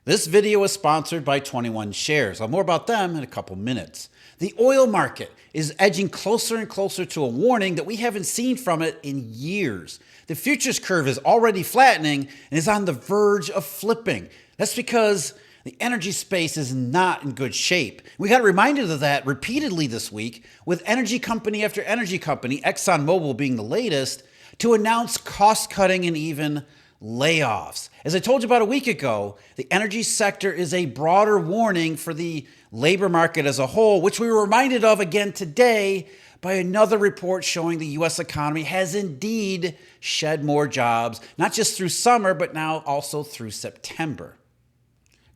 This video is sponsored by 21 Shares. I'll more about them in a couple minutes. The oil market is edging closer and closer to a warning that we haven't seen from it in years. The futures curve is already flattening and is on the verge of flipping. That's because the energy space is not in good shape. We got reminded of that repeatedly this week with energy company after energy company, ExxonMobil being the latest, to announce cost cutting and even layoffs. As I told you about a week ago, the energy sector is a broader warning for the labor market as a whole, which we were reminded of again today by another report showing the U.S. economy has indeed shed more jobs, not just through summer, but now also through September.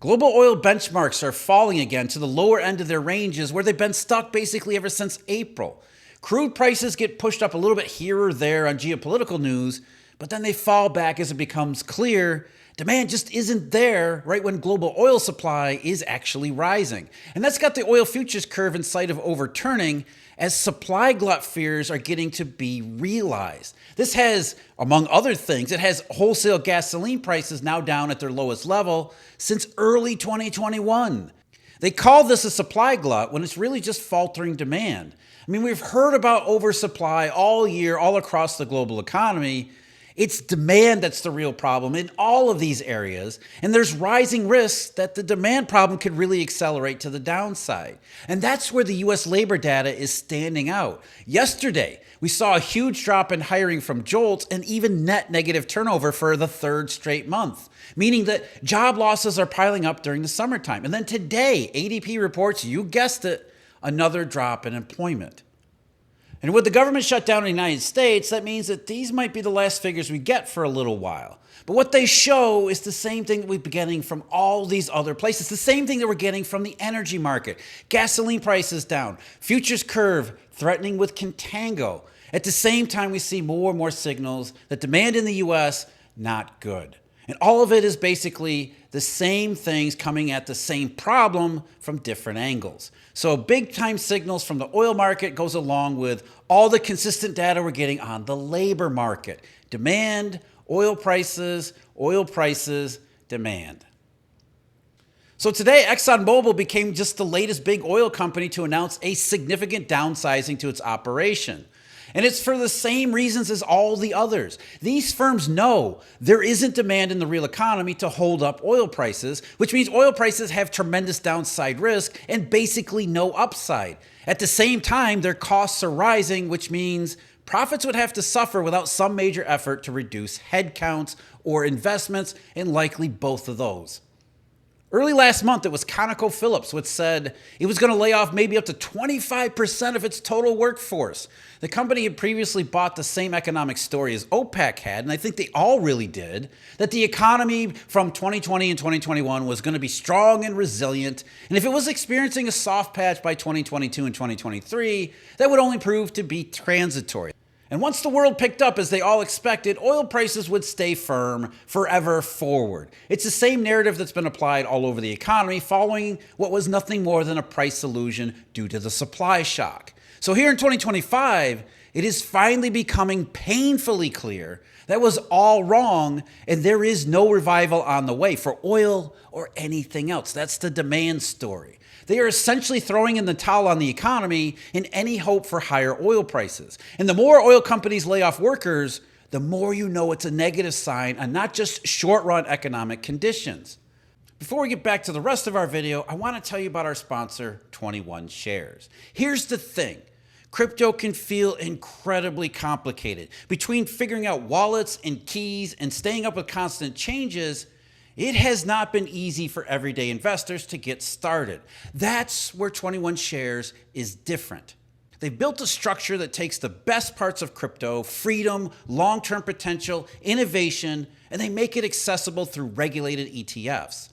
Global oil benchmarks are falling again to the lower end of their ranges where they've been stuck basically ever since April. Crude prices get pushed up a little bit here or there on geopolitical news, but then they fall back as it becomes clear demand just isn't there right when global oil supply is actually rising. And that's got the oil futures curve in sight of overturning as supply glut fears are getting to be realized. This has, among other things, it has wholesale gasoline prices now down at their lowest level since early 2021. They call this a supply glut when it's really just faltering demand. I mean, we've heard about oversupply all year, all across the global economy. It's demand that's the real problem in all of these areas, and there's rising risks that the demand problem could really accelerate to the downside. And that's where the U.S. labor data is standing out. Yesterday, we saw a huge drop in hiring from JOLTS and even net negative turnover for the third straight month, meaning that job losses are piling up during the summertime. And then today, ADP reports, you guessed it, another drop in employment. And with the government shutdown in the United States, that means that these might be the last figures we get for a little while. But what they show is the same thing that we've been getting from all these other places, the same thing that we're getting from the energy market. Gasoline prices down, futures curve threatening with contango. At the same time, we see more and more signals that demand in the U.S. not good. And all of it is basically the same things coming at the same problem from different angles. So big time signals from the oil market goes along with all the consistent data we're getting on the labor market. Demand, oil prices, demand. So today, ExxonMobil became just the latest big oil company to announce a significant downsizing to its operation. And it's for the same reasons as all the others. These firms know there isn't demand in the real economy to hold up oil prices, which means oil prices have tremendous downside risk and basically no upside. At the same time, their costs are rising, which means profits would have to suffer without some major effort to reduce headcounts or investments, and likely both of those. Early last month, it was ConocoPhillips which said it was going to lay off maybe up to 25% of its total workforce. The company had previously bought the same economic story as OPEC had, and I think they all really did, that the economy from 2020 and 2021 was going to be strong and resilient, and if it was experiencing a soft patch by 2022 and 2023, that would only prove to be transitory. And once the world picked up as they all expected, oil prices would stay firm forever forward. It's the same narrative that's been applied all over the economy following what was nothing more than a price illusion due to the supply shock. So here in 2025, it is finally becoming painfully clear that was all wrong and there is no revival on the way for oil or anything else. That's the demand story. They are essentially throwing in the towel on the economy in any hope for higher oil prices. And the more oil companies lay off workers, the more you know it's a negative sign on not just short-run economic conditions. Before we get back to the rest of our video, I want to tell you about our sponsor, 21 Shares. Here's the thing. Crypto can feel incredibly complicated. Between figuring out wallets and keys and staying up with constant changes, it has not been easy for everyday investors to get started. That's where 21 Shares is different. They've built a structure that takes the best parts of crypto, freedom, long-term potential, innovation, and they make it accessible through regulated ETFs.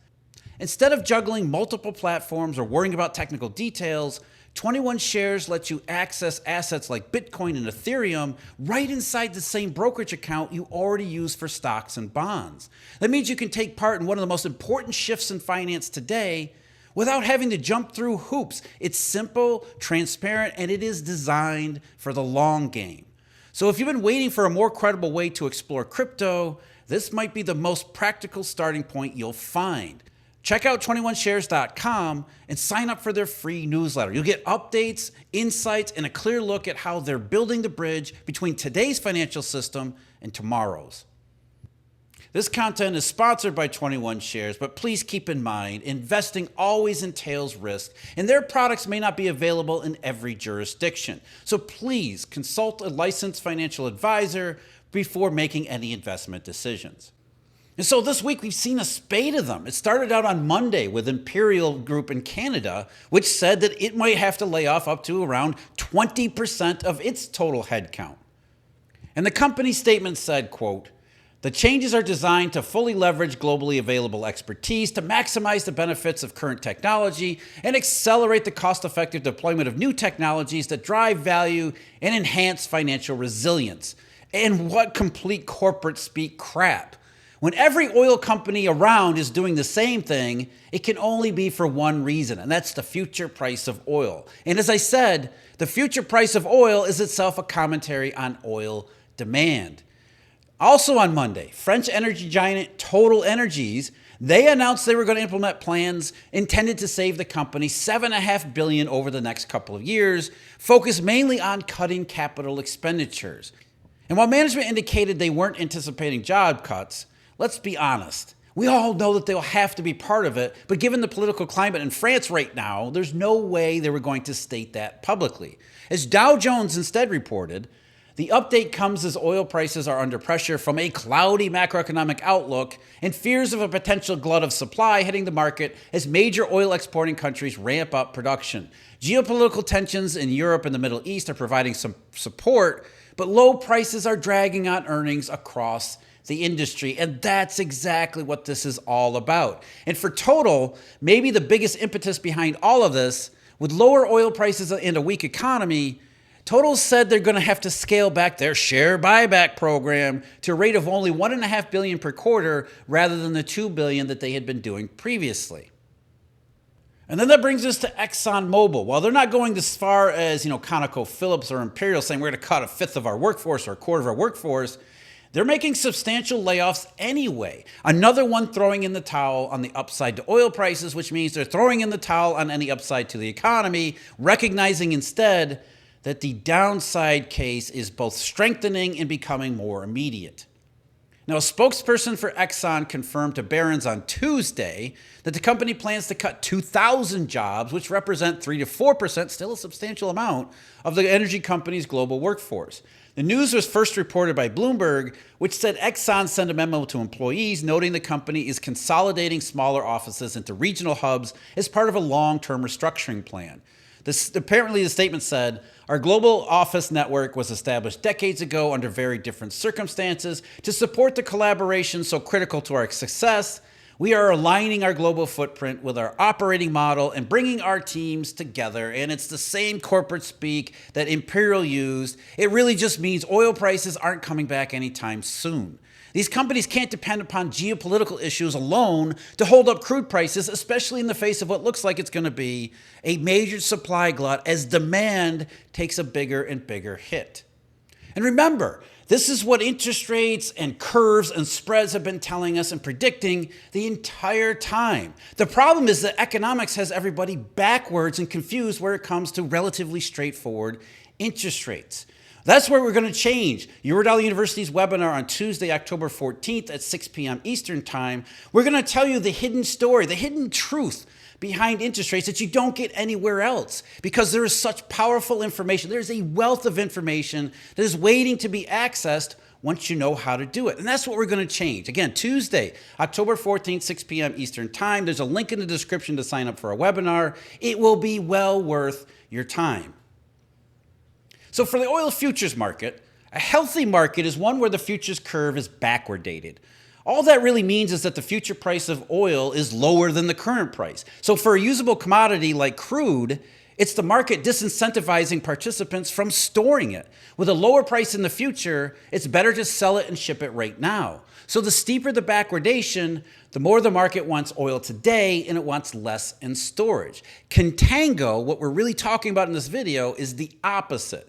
Instead of juggling multiple platforms or worrying about technical details, 21 Shares lets you access assets like Bitcoin and Ethereum right inside the same brokerage account you already use for stocks and bonds. That means you can take part in one of the most important shifts in finance today without having to jump through hoops. It's simple, transparent, and it is designed for the long game. So if you've been waiting for a more credible way to explore crypto, this might be the most practical starting point you'll find. Check out 21shares.com and sign up for their free newsletter. You'll get updates, insights, and a clear look at how they're building the bridge between today's financial system and tomorrow's. This content is sponsored by 21 Shares, but please keep in mind, investing always entails risk, and their products may not be available in every jurisdiction. So please consult a licensed financial advisor before making any investment decisions. And so this week we've seen a spate of them. It started out on Monday with Imperial Group in Canada, which said that it might have to lay off up to around 20% of its total headcount. And the company statement said, quote, "The changes are designed to fully leverage globally available expertise to maximize the benefits of current technology and accelerate the cost-effective deployment of new technologies that drive value and enhance financial resilience." And what complete corporate speak crap. When every oil company around is doing the same thing, it can only be for one reason, and that's the future price of oil. And as I said, the future price of oil is itself a commentary on oil demand. Also on Monday, French energy giant TotalEnergies, they announced they were going to implement plans intended to save the company $7.5 billion over the next couple of years, focused mainly on cutting capital expenditures. And while management indicated they weren't anticipating job cuts, let's be honest. We all know that they'll have to be part of it, but given the political climate in France right now, there's no way they were going to state that publicly. As Dow Jones instead reported, the update comes as oil prices are under pressure from a cloudy macroeconomic outlook and fears of a potential glut of supply hitting the market as major oil exporting countries ramp up production. Geopolitical tensions in Europe and the Middle East are providing some support, but low prices are dragging on earnings across the industry, and that's exactly what this is all about. And for Total, maybe the biggest impetus behind all of this, with lower oil prices and a weak economy, Total said they're going to have to scale back their share buyback program to a rate of only $1.5 billion per quarter rather than the $2 billion that they had been doing previously. And then that brings us to ExxonMobil. While they're not going as far as, ConocoPhillips or Imperial saying we're going to cut a fifth of our workforce or a quarter of our workforce, they're making substantial layoffs anyway. Another one throwing in the towel on the upside to oil prices, which means they're throwing in the towel on any upside to the economy, recognizing instead that the downside case is both strengthening and becoming more immediate. Now, a spokesperson for Exxon confirmed to Barron's on Tuesday that the company plans to cut 2,000 jobs, which represent 3 to 4%, still a substantial amount, of the energy company's global workforce. The news was first reported by Bloomberg, which said Exxon sent a memo to employees noting the company is consolidating smaller offices into regional hubs as part of a long-term restructuring plan. Apparently, the statement said, "Our global office network was established decades ago under very different circumstances to support the collaboration so critical to our success. We are aligning our global footprint with our operating model and bringing our teams together." And it's the same corporate speak that Imperial used. It really just means oil prices aren't coming back anytime soon. These companies can't depend upon geopolitical issues alone to hold up crude prices, especially in the face of what looks like it's going to be a major supply glut as demand takes a bigger and bigger hit. And remember, this is what interest rates and curves and spreads have been telling us and predicting the entire time. The problem is that economics has everybody backwards and confused where it comes to relatively straightforward interest rates. That's where we're going to change. Eurodollar University's webinar on Tuesday, October 14th at 6 p.m. Eastern Time. We're going to tell you the hidden story, the hidden truth behind interest rates that you don't get anywhere else because there is such powerful information. There's a wealth of information that is waiting to be accessed once you know how to do it. And that's what we're going to change. Again, Tuesday, October 14th, 6 p.m. Eastern Time. There's a link in the description to sign up for our webinar. It will be well worth your time. So for the oil futures market, a healthy market is one where the futures curve is backward dated. All that really means is that the future price of oil is lower than the current price. So for a usable commodity like crude, it's the market disincentivizing participants from storing it. With a lower price in the future, it's better to sell it and ship it right now. So the steeper the backwardation, the more the market wants oil today and it wants less in storage. Contango, what we're really talking about in this video, is the opposite.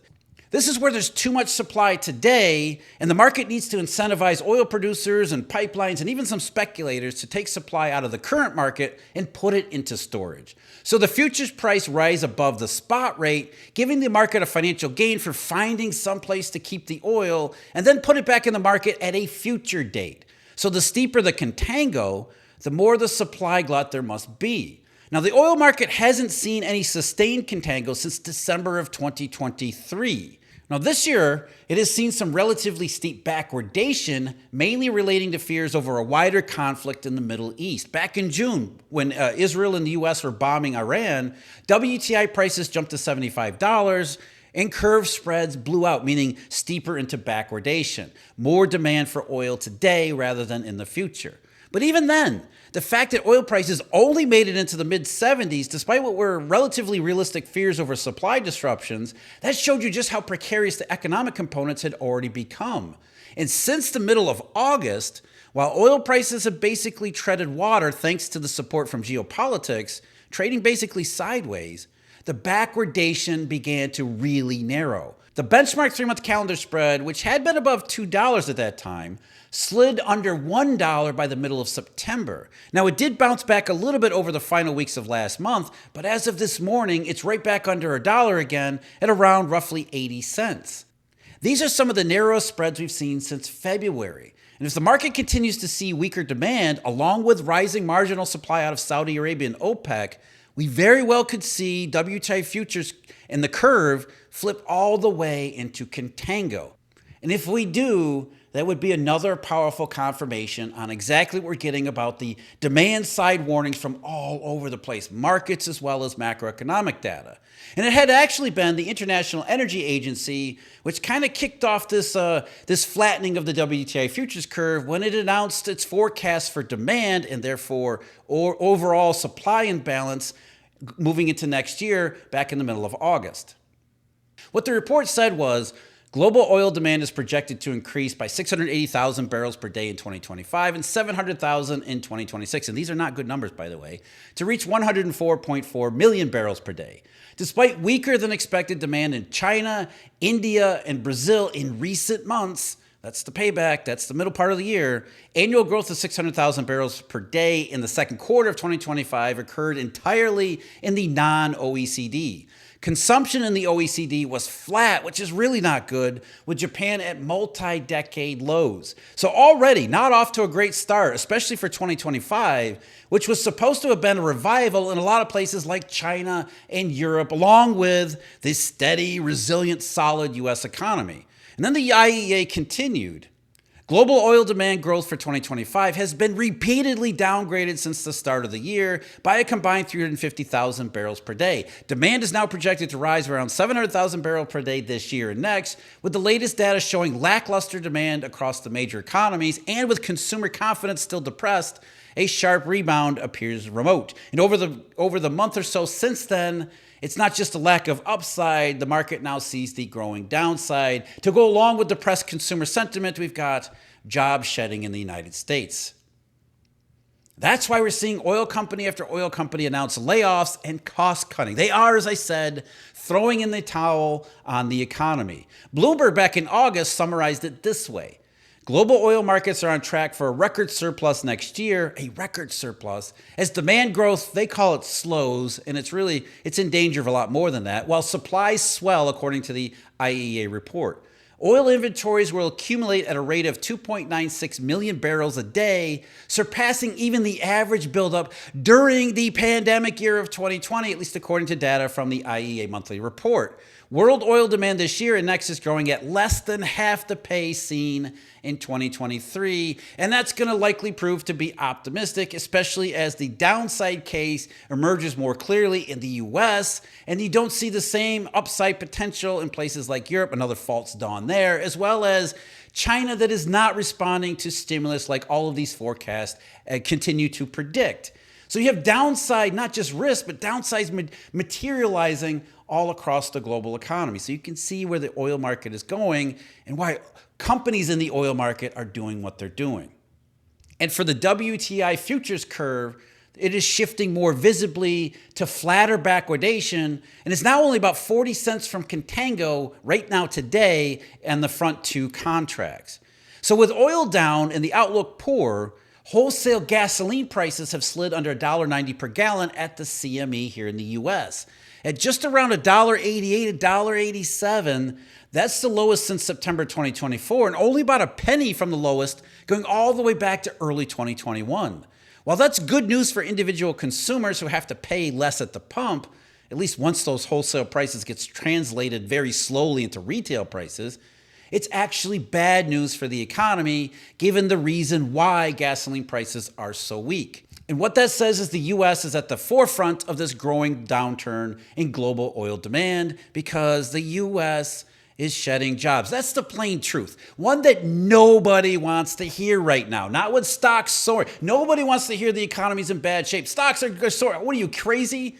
This is where there's too much supply today, and the market needs to incentivize oil producers and pipelines and even some speculators to take supply out of the current market and put it into storage. So the futures price rise above the spot rate, giving the market a financial gain for finding some place to keep the oil and then put it back in the market at a future date. So the steeper the contango, the more the supply glut there must be. Now, the oil market hasn't seen any sustained contango since December of 2023. Now, this year, it has seen some relatively steep backwardation, mainly relating to fears over a wider conflict in the Middle East. Back in June, when Israel and the U.S. were bombing Iran, WTI prices jumped to $75, and curve spreads blew out, meaning steeper into backwardation. More demand for oil today rather than in the future. But even then, the fact that oil prices only made it into the mid-70s, despite what were relatively realistic fears over supply disruptions, that showed you just how precarious the economic components had already become. And since the middle of August, while oil prices have basically treaded water thanks to the support from geopolitics, trading basically sideways, the backwardation began to really narrow. The benchmark 3-month calendar spread, which had been above $2 at that time, slid under $1 by the middle of September. Now, it did bounce back a little bit over the final weeks of last month, but as of this morning, it's right back under $1 again at around roughly 80 cents. These are some of the narrowest spreads we've seen since February. And if the market continues to see weaker demand, along with rising marginal supply out of Saudi Arabia and OPEC, we very well could see WTI futures and the curve flip all the way into contango. And if we do, that would be another powerful confirmation on exactly what we're getting about the demand side warnings from all over the place, markets as well as macroeconomic data. And it had actually been the International Energy Agency which kind of kicked off this flattening of the WTI futures curve when it announced its forecast for demand and therefore overall supply imbalance moving into next year back in the middle of August. What the report said was, global oil demand is projected to increase by 680,000 barrels per day in 2025 and 700,000 in 2026. And these are not good numbers, by the way, to reach 104.4 million barrels per day. Despite weaker than expected demand in China, India, and Brazil in recent months, that's the payback, that's the middle part of the year, annual growth of 600,000 barrels per day in the second quarter of 2025 occurred entirely in the non-OECD. Consumption in the OECD was flat, which is really not good, with Japan at multi-decade lows. So already not off to a great start, especially for 2025, which was supposed to have been a revival in a lot of places like China and Europe, along with the steady, resilient, solid U.S. economy. And then the IEA continued. Global oil demand growth for 2025 has been repeatedly downgraded since the start of the year by a combined 350,000 barrels per day. Demand is now projected to rise around 700,000 barrels per day this year and next, with the latest data showing lackluster demand across the major economies, and with consumer confidence still depressed, a sharp rebound appears remote. And over the month or so since then, it's not just a lack of upside, the market now sees the growing downside. To go along with depressed consumer sentiment, we've got job shedding in the United States. That's why we're seeing oil company after oil company announce layoffs and cost cutting. They are, as I said, throwing in the towel on the economy. Bloomberg back in August summarized it this way. Global oil markets are on track for a record surplus next year, a record surplus, as demand growth, they call it slows, and it's in danger of a lot more than that, while supplies swell, according to the IEA report. Oil inventories will accumulate at a rate of 2.96 million barrels a day, surpassing even the average buildup during the pandemic year of 2020, at least according to data from the IEA monthly report. World oil demand this year and next is growing at less than half the pace seen in 2023, and that's going to likely prove to be optimistic, especially as the downside case emerges more clearly in the US, and you don't see the same upside potential in places like Europe, another false dawn there, as well as China that is not responding to stimulus like all of these forecasts continue to predict. So you have downside, not just risk, but downside materializing all across the global economy. So you can see where the oil market is going and why companies in the oil market are doing what they're doing. And for the WTI futures curve, It is shifting more visibly to flatter backwardation, and it's now only about 40 cents from contango right now today and the front two contracts. So with oil down and the outlook poor, wholesale gasoline prices have slid under $1.90 per gallon at the CME here in the US. At just around $1.88, $1.87, that's the lowest since September 2024, and only about a penny from the lowest going all the way back to early 2021. While that's good news for individual consumers who have to pay less at the pump, at least once those wholesale prices gets translated very slowly into retail prices, it's actually bad news for the economy, given the reason why gasoline prices are so weak. And what that says is the US is at the forefront of this growing downturn in global oil demand because the US is shedding jobs. That's the plain truth. One that nobody wants to hear right now. Not with stocks soaring. Nobody wants to hear the economy's in bad shape. Stocks are soaring. What are you, crazy?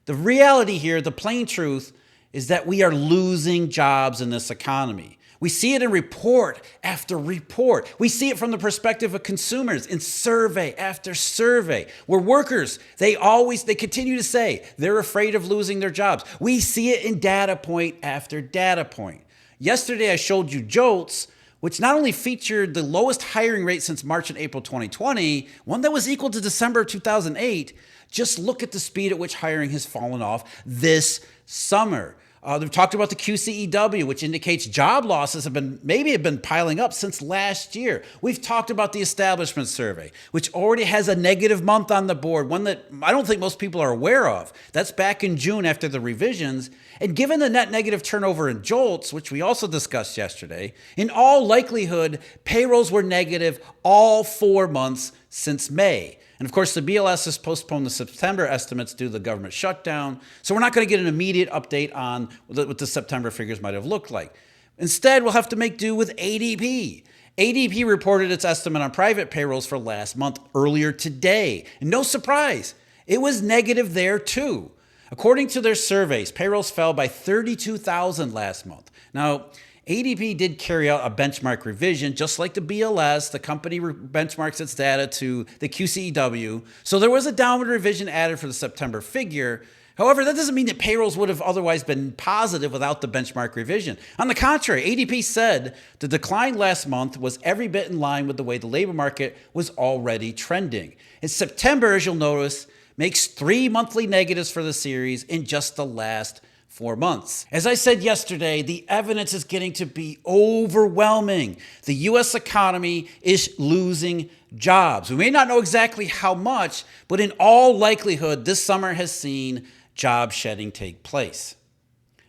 The reality here, the plain truth, is that we are losing jobs in this economy. We see it in report after report. We see it from the perspective of consumers in survey after survey, where workers, they continue to say they're afraid of losing their jobs. We see it in data point after data point. Yesterday, I showed you JOLTS, which not only featured the lowest hiring rate since March and April 2020, one that was equal to December 2008. Just look at the speed at which hiring has fallen off this summer. They've talked about the QCEW, which indicates job losses have been piling up since last year. We've talked about the establishment survey, which already has a negative month on the board, one that I don't think most people are aware of. That's back in June after the revisions. And given the net negative turnover in JOLTS, which we also discussed yesterday, in all likelihood, payrolls were negative all 4 months since May. And of course, the BLS has postponed the September estimates due to the government shutdown. So we're not going to get an immediate update on what the September figures might have looked like. Instead, we'll have to make do with ADP. ADP reported its estimate on private payrolls for last month earlier today. And no surprise, it was negative there too. According to their surveys, payrolls fell by 32,000 last month. Now, ADP did carry out a benchmark revision, just like the BLS. The company benchmarks its data to the QCEW. So there was a downward revision added for the September figure. However, that doesn't mean that payrolls would have otherwise been positive without the benchmark revision. On the contrary, ADP said the decline last month was every bit in line with the way the labor market was already trending. In September, as you'll notice, makes 3 monthly negatives for the series in just the last 4 months. As I said yesterday, the evidence is getting to be overwhelming. The U.S. economy is losing jobs. We may not know exactly how much, but in all likelihood, this summer has seen job shedding take place.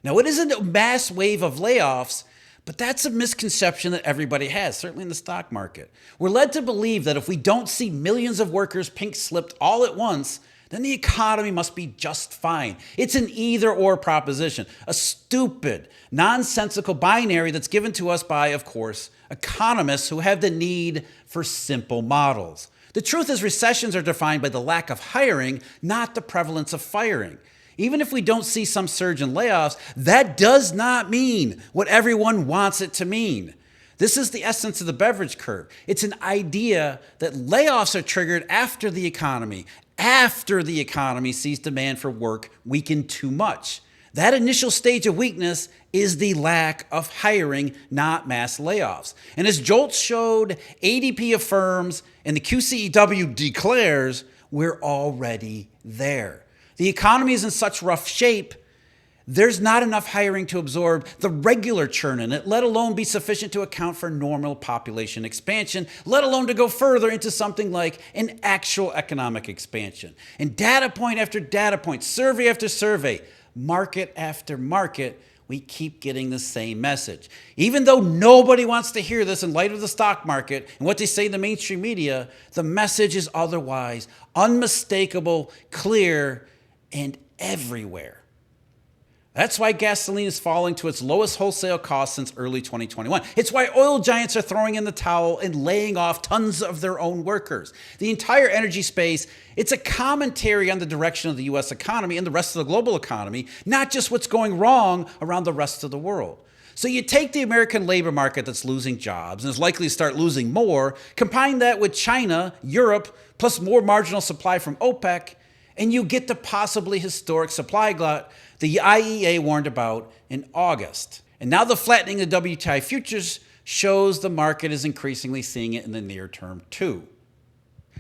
Now, it isn't a mass wave of layoffs, but that's a misconception that everybody has, certainly in the stock market. We're led to believe that if we don't see millions of workers pink-slipped all at once, then the economy must be just fine. It's an either-or proposition, a stupid, nonsensical binary that's given to us by, of course, economists who have the need for simple models. The truth is recessions are defined by the lack of hiring, not the prevalence of firing. Even if we don't see some surge in layoffs, that does not mean what everyone wants it to mean. This is the essence of the beverage curve. It's an idea that layoffs are triggered after the economy sees demand for work weaken too much. That initial stage of weakness is the lack of hiring, not mass layoffs. And as JOLTS showed, ADP affirms, and the QCEW declares, we're already there. The economy is in such rough shape, there's not enough hiring to absorb the regular churn in it, let alone be sufficient to account for normal population expansion, let alone to go further into something like an actual economic expansion. And data point after data point, survey after survey, market after market, we keep getting the same message. Even though nobody wants to hear this in light of the stock market and what they say in the mainstream media, the message is otherwise unmistakable, clear, and everywhere. That's why gasoline is falling to its lowest wholesale cost since early 2021. It's why oil giants are throwing in the towel and laying off tons of their own workers. The entire energy space, it's a commentary on the direction of the U.S. economy and the rest of the global economy, not just what's going wrong around the rest of the world. So you take the American labor market that's losing jobs and is likely to start losing more, combine that with China, Europe, plus more marginal supply from OPEC, and you get the possibly historic supply glut the IEA warned about in August. And now the flattening of WTI futures shows the market is increasingly seeing it in the near term too.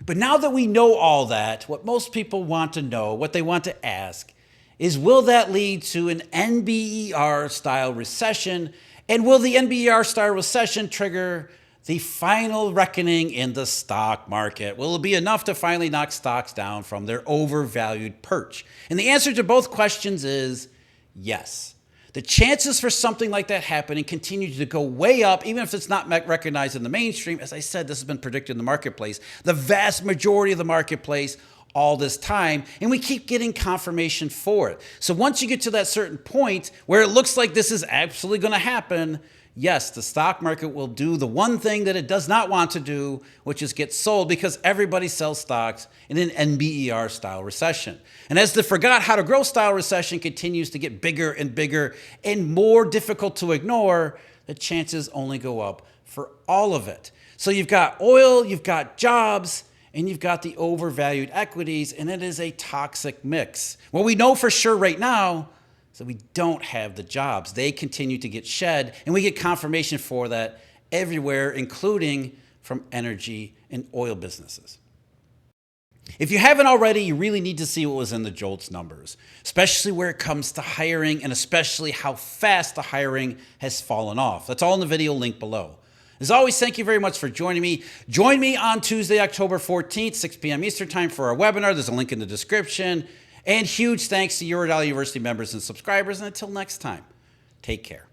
But now that we know all that, what most people want to know, what they want to ask, is will that lead to an NBER-style recession? And will the NBER-style recession trigger the final reckoning in the stock market? Will it be enough to finally knock stocks down from their overvalued perch? And the answer to both questions is yes. The chances for something like that happening continue to go way up, even if it's not recognized in the mainstream. As I said, this has been predicted in the marketplace, the vast majority of the marketplace all this time, and we keep getting confirmation for it. So once you get to that certain point where it looks like this is absolutely going to happen, yes, the stock market will do the one thing that it does not want to do, which is get sold, because everybody sells stocks in an NBER-style recession. And as the forgot how to grow style recession continues to get bigger and bigger and more difficult to ignore, the chances only go up for all of it. So you've got oil, you've got jobs, and you've got the overvalued equities, and it is a toxic mix. What we know for sure right now is that we don't have the jobs. They continue to get shed, and we get confirmation for that everywhere, including from energy and oil businesses. If you haven't already, you really need to see what was in the JOLTS numbers, especially where it comes to hiring and especially how fast the hiring has fallen off. That's all in the video link below. As always, thank you very much for joining me. Join me on Tuesday, October 14th, 6 p.m. Eastern Time for our webinar. There's a link in the description. And huge thanks to Eurodollar University members and subscribers. And until next time, take care.